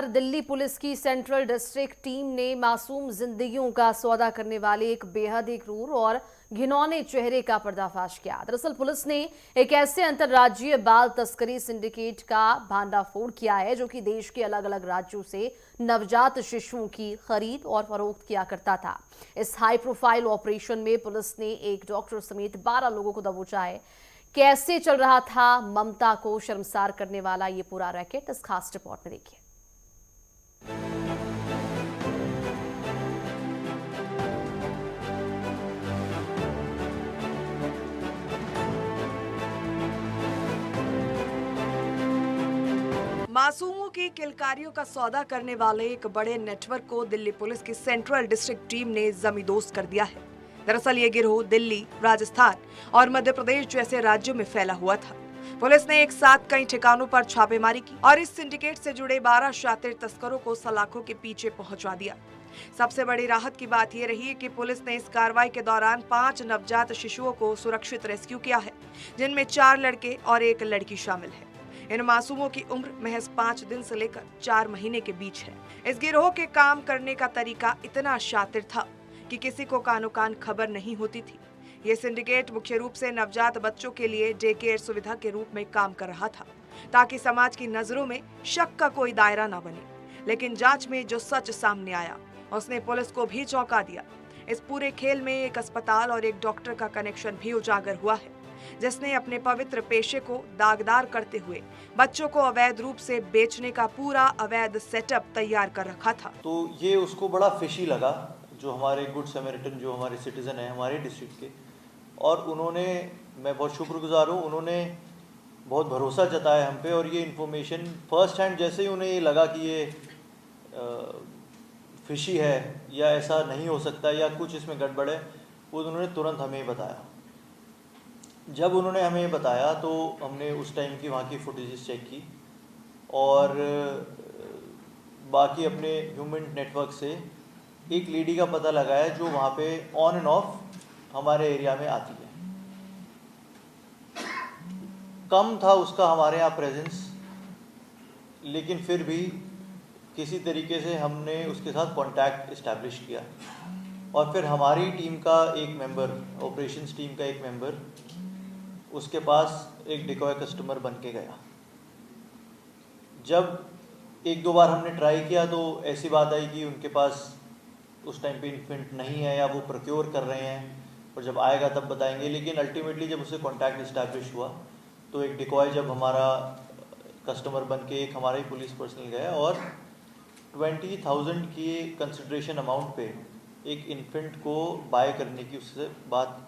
Delhi police की central district team ने मासूम जिंदगियों का सौदा करने वाले एक बेहद ही क्रूर और घिनौने चेहरे का पर्दाफाश किया। दरअसल पुलिस ने एक ऐसे अंतर्राज्यीय बाल तस्करी सिंडिकेट का भांडाफोड़ किया है जो कि देश के अलग अलग राज्यों से नवजात शिशुओं की खरीद और फरोख्त किया करता था। इस हाई प्रोफाइल ऑपरेशन में पुलिस ने एक डॉक्टर समेत 12 लोगों को दबोचा है। कैसे चल रहा था ममता को शर्मसार करने वाला ये पूरा रैकेट, इस खास रिपोर्ट में देखिए। मासूमों की किलकारियों का सौदा करने वाले एक बड़े नेटवर्क को दिल्ली पुलिस की सेंट्रल डिस्ट्रिक्ट टीम ने जमींदोज कर दिया है। दरअसल ये गिरोह दिल्ली, राजस्थान और मध्य प्रदेश जैसे राज्यों में फैला हुआ था। पुलिस ने एक साथ कई ठिकानों पर छापेमारी की और इस सिंडिकेट से जुड़े 12 शातिर तस्करों को सलाखों के पीछे पहुंचा दिया। सबसे बड़ी राहत की बात यह रही है कि पुलिस ने इस कार्रवाई के दौरान 5 नवजात शिशुओं को सुरक्षित रेस्क्यू किया है, जिनमें 4 लड़के और 1 लड़की शामिल है। इन मासूमों की उम्र महज 5 दिन से लेकर 4 महीने के बीच है। इस गिरोह के काम करने का तरीका इतना शातिर था कि किसी को कानो कान खबर नहीं होती थी। ये सिंडिकेट मुख्य रूप से नवजात बच्चों के लिए डे केयर सुविधा के रूप में काम कर रहा था, ताकि समाज की नजरों में शक का कोई दायरा न बने। लेकिन जांच में जो सच सामने आया उसने पुलिस को भी चौंका दिया। इस पूरे खेल में एक अस्पताल और एक डॉक्टर का कनेक्शन भी उजागर हुआ है, जिसने अपने पवित्र पेशे को दागदार करते हुए बच्चों को अवैध रूप से बेचने का पूरा अवैध सेटअप तैयार कर रखा था। तो ये उसको बड़ा फिशी लगा, जो हमारे गुड समैरिटन जो हमारे सिटीजन हैं हमारे डिस्ट्रिक्ट के, और उन्होंने, मैं बहुत शुक्रगुजार हूँ, उन्होंने बहुत भरोसा जताया हम पे। और ये इन्फॉर्मेशन फर्स्ट हैंड जैसे ही उन्हें ये लगा कि ये फिशी है या ऐसा नहीं हो सकता या कुछ इसमें गड़बड़ है, वो उन्होंने तुरंत हमें बताया। जब उन्होंने हमें बताया तो हमने उस टाइम की वहाँ की फुटेजेस चेक की और बाकी अपने ह्यूमन नेटवर्क से एक लेडी का पता लगाया जो वहाँ पे ऑन एंड ऑफ हमारे एरिया में आती है। कम था उसका हमारे यहाँ प्रेजेंस, लेकिन फिर भी किसी तरीके से हमने उसके साथ कांटेक्ट इस्टेब्लिश किया और फिर हमारी टीम का एक मेंबर, ऑपरेशंस टीम का एक मेंबर उसके पास एक डिकॉय कस्टमर बन के गया। जब 1-2 बार हमने ट्राई किया तो ऐसी बात आई कि उनके पास उस टाइम पे इन्फेंट नहीं है या वो प्रोक्योर कर रहे हैं और जब आएगा तब बताएंगे। लेकिन अल्टीमेटली जब उससे कांटेक्ट इस्टेब्लिश हुआ तो एक डिकॉय जब हमारा कस्टमर बन के एक हमारा ही पुलिस पर्सनल गया और 20,000 की कंसिडरेशन अमाउंट पे एक इन्फेंट को बाय करने की उससे बात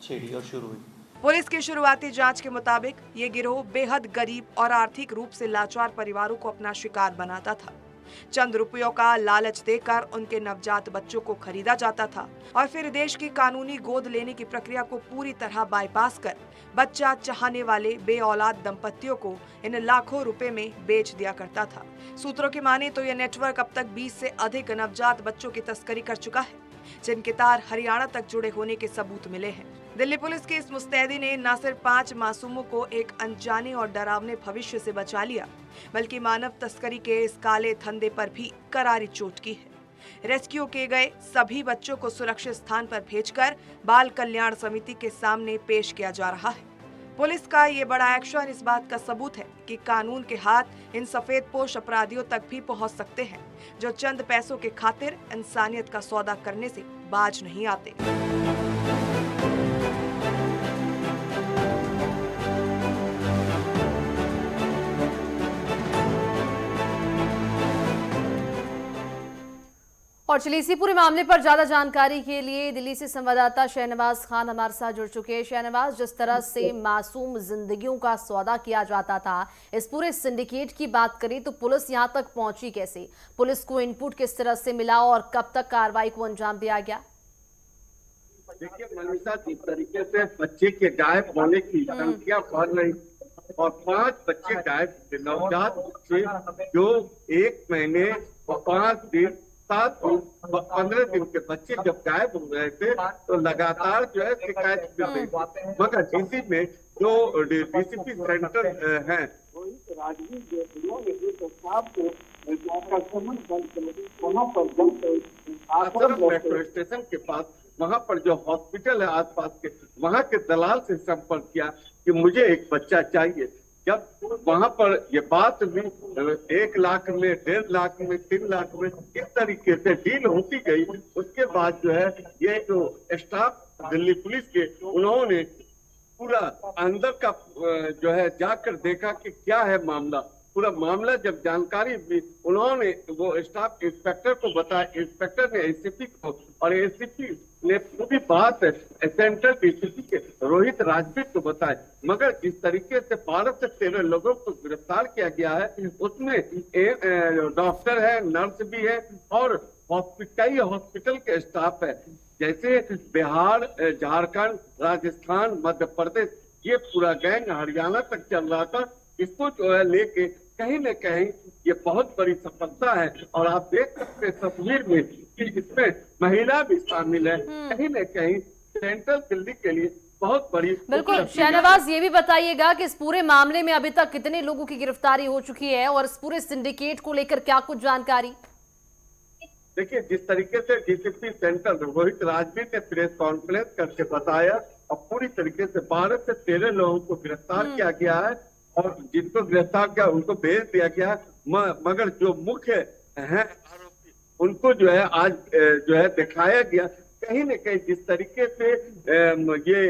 छेड़ी और शुरू हुई। पुलिस की शुरुआती जांच के मुताबिक ये गिरोह बेहद गरीब और आर्थिक रूप से लाचार परिवारों को अपना शिकार बनाता था। चंद रुपयों का लालच देकर उनके नवजात बच्चों को खरीदा जाता था और फिर देश की कानूनी गोद लेने की प्रक्रिया को पूरी तरह बाईपास कर बच्चा चाहने वाले बेऔलाद दंपतियों को इन लाखों रुपए में बेच दिया करता था। सूत्रों की माने तो यह नेटवर्क अब तक 20 से अधिक नवजात बच्चों की तस्करी कर चुका है, जिनके तार हरियाणा तक जुड़े होने के सबूत मिले हैं। दिल्ली पुलिस की इस मुस्तैदी ने न सिर्फ 5 मासूमों को एक अनजाने और डरावने भविष्य से बचा लिया, बल्कि मानव तस्करी के इस काले धंधे पर भी करारी चोट की है। रेस्क्यू किए गए सभी बच्चों को सुरक्षित स्थान पर भेजकर बाल कल्याण समिति के सामने पेश किया जा रहा है। पुलिस का ये बड़ा एक्शन इस बात का सबूत है कि कानून के हाथ इन सफेदपोश अपराधियों तक भी पहुंच सकते हैं, जो चंद पैसों के खातिर इंसानियत का सौदा करने से बाज नहीं आते। और चलिए इसी पूरे मामले पर ज्यादा जानकारी के लिए दिल्ली से संवाददाता शहनवाज खान हमारे साथ जुड़ चुके हैं। शहनवाज, जिस तरह से मासूम जिंदगियों का सौदा किया जाता था, इस पूरे सिंडिकेट की बात करें तो पुलिस यहां तक पहुंची कैसे? पुलिस को इनपुट किस तरह से मिला और कब तक कार्रवाई को अंजाम दिया गया? देखिए मनीषा, जिस तरीके से बच्चे के गायब होने की संख्या बढ़ रही और 5 बच्चे गायब, नवजात बच्चे जो 1 महीने 5 दिन 7 दिन 15 दिन के बच्चे जब गायब हो रहे थे तो लगातार जो है शिकायत कर रही थी। मगर डीसी में जो डीसीपी सेंटर है राजवीर साहब को वहाँ पर आश्रम मेट्रो स्टेशन के पास, वहाँ पर जो हॉस्पिटल है आसपास के, वहाँ के दलाल से संपर्क किया कि मुझे एक बच्चा चाहिए। जब वहाँ पर ये बात भी 1 लाख में, 1.5 लाख में, 3 लाख में इस तरीके से डील होती गई, उसके बाद जो है ये जो स्टाफ दिल्ली पुलिस के, उन्होंने पूरा अंदर का जो है जाकर देखा कि क्या है मामला। पूरा मामला जब जानकारी दी, उन्होंने वो स्टाफ इंस्पेक्टर को बताया, इंस्पेक्टर ने एसीपी को, और एसीपी ने पूरी बात सेंट्रल डीसीपी के रोहित राजवीर को बताया। मगर जिस तरीके से 12 से 13 लोगों को गिरफ्तार किया गया है, उसमें डॉक्टर है, नर्स भी है और कई हॉस्पिटल के स्टाफ है। जैसे बिहार, झारखंड, राजस्थान, मध्य प्रदेश, ये पूरा गैंग हरियाणा तक चल रहा था। इसको जो है लेके कहीं न कहीं ये बहुत बड़ी सफलता है। और आप देख सकते हैं तस्वीर में कि इसमें महिला भी शामिल है। कहीं न कहीं सेंट्रल दिल्ली के लिए बहुत बड़ी बिल्कुल। शहनवाज, ये भी बताइएगा कि इस पूरे मामले में अभी तक कितने लोगों की गिरफ्तारी हो चुकी है और इस पूरे सिंडिकेट को लेकर क्या कुछ जानकारी? देखिए, जिस तरीके से डीसीपी सेंट्रल रोहित राजवीर ने प्रेस कॉन्फ्रेंस करके बताया, और पूरी तरीके से 12 से 13 लोगों को गिरफ्तार किया गया है और जिनको गिरफ्तार किया उनको भेज दिया गया है। मगर जो मुख्य हैं आरोपी, उनको जो है आज जो है दिखाया गया। कहीं न कहीं जिस तरीके से ये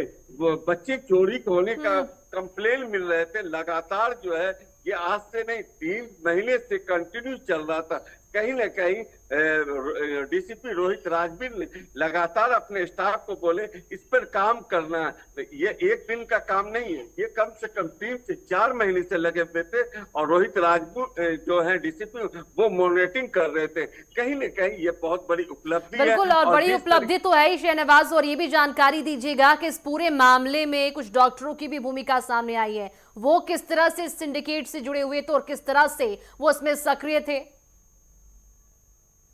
बच्चे चोरी होने का कंप्लेन मिल रहे थे, लगातार जो है ये आज से नहीं 3 महीने से कंटिन्यू चल रहा था। कहीं न कहीं डीसीपी रोहित राजवीर ने लगातार अपने स्टाफ को बोले इस पर काम करना है। ये एक दिन का काम नहीं है, ये कम से कम 3 से 4 महीने से लगे हुए थे और रोहित राजपूत जो है डीसीपी, वो मॉनिटरिंग कर रहे थे। कहीं न कहीं ये बहुत बड़ी उपलब्धि है। बिल्कुल, और बड़ी उपलब्धि तो है ही शहनवाज। और ये भी जानकारी दीजिएगा कि इस पूरे मामले में कुछ डॉक्टरों की भी भूमिका सामने आई है, वो किस तरह से इस सिंडिकेट से जुड़े हुए थे और किस तरह से वो इसमें सक्रिय थे?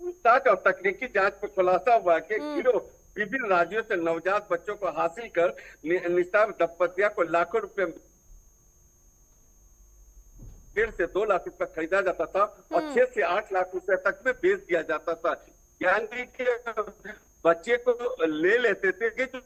पूछताछ और तकनीकी जांच में खुलासा हुआ कि गिरोह विभिन्न राज्यों से नवजात बच्चों को हासिल कर निसाब दंपतियों को लाखों रुपए, 1.5 से 2 लाख रुपए खरीदा जाता था और 6 से 8 लाख रुपए तक में बेच दिया जाता था। यानी कि बच्चे को ले लेते थे कि जो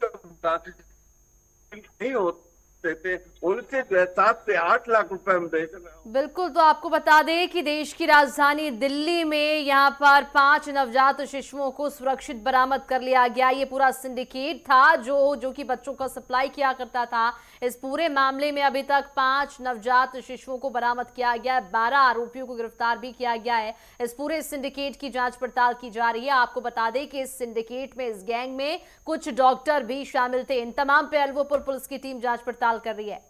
नहीं होते थे उनसे जो है 7 से 8 लाख रुपए में बेच रहे हो। बिल्कुल, तो आपको बता दें कि देश की राजधानी दिल्ली में यहाँ पर 5 नवजात शिशुओं को सुरक्षित बरामद कर लिया गया। ये पूरा सिंडिकेट था जो कि बच्चों का सप्लाई किया करता था। इस पूरे मामले में अभी तक 5 नवजात शिशुओं को बरामद किया गया है, 12 आरोपियों को गिरफ्तार भी किया गया है। इस पूरे सिंडिकेट की जांच पड़ताल की जा रही है। आपको बता दें कि इस सिंडिकेट में, इस गैंग में कुछ डॉक्टर भी शामिल थे। इन तमाम पहलुओं पर पुलिस की टीम जांच पड़ताल कर रही है।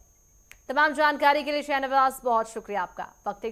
तमाम जानकारी के लिए शहनवाज बहुत शुक्रिया आपका। वक्त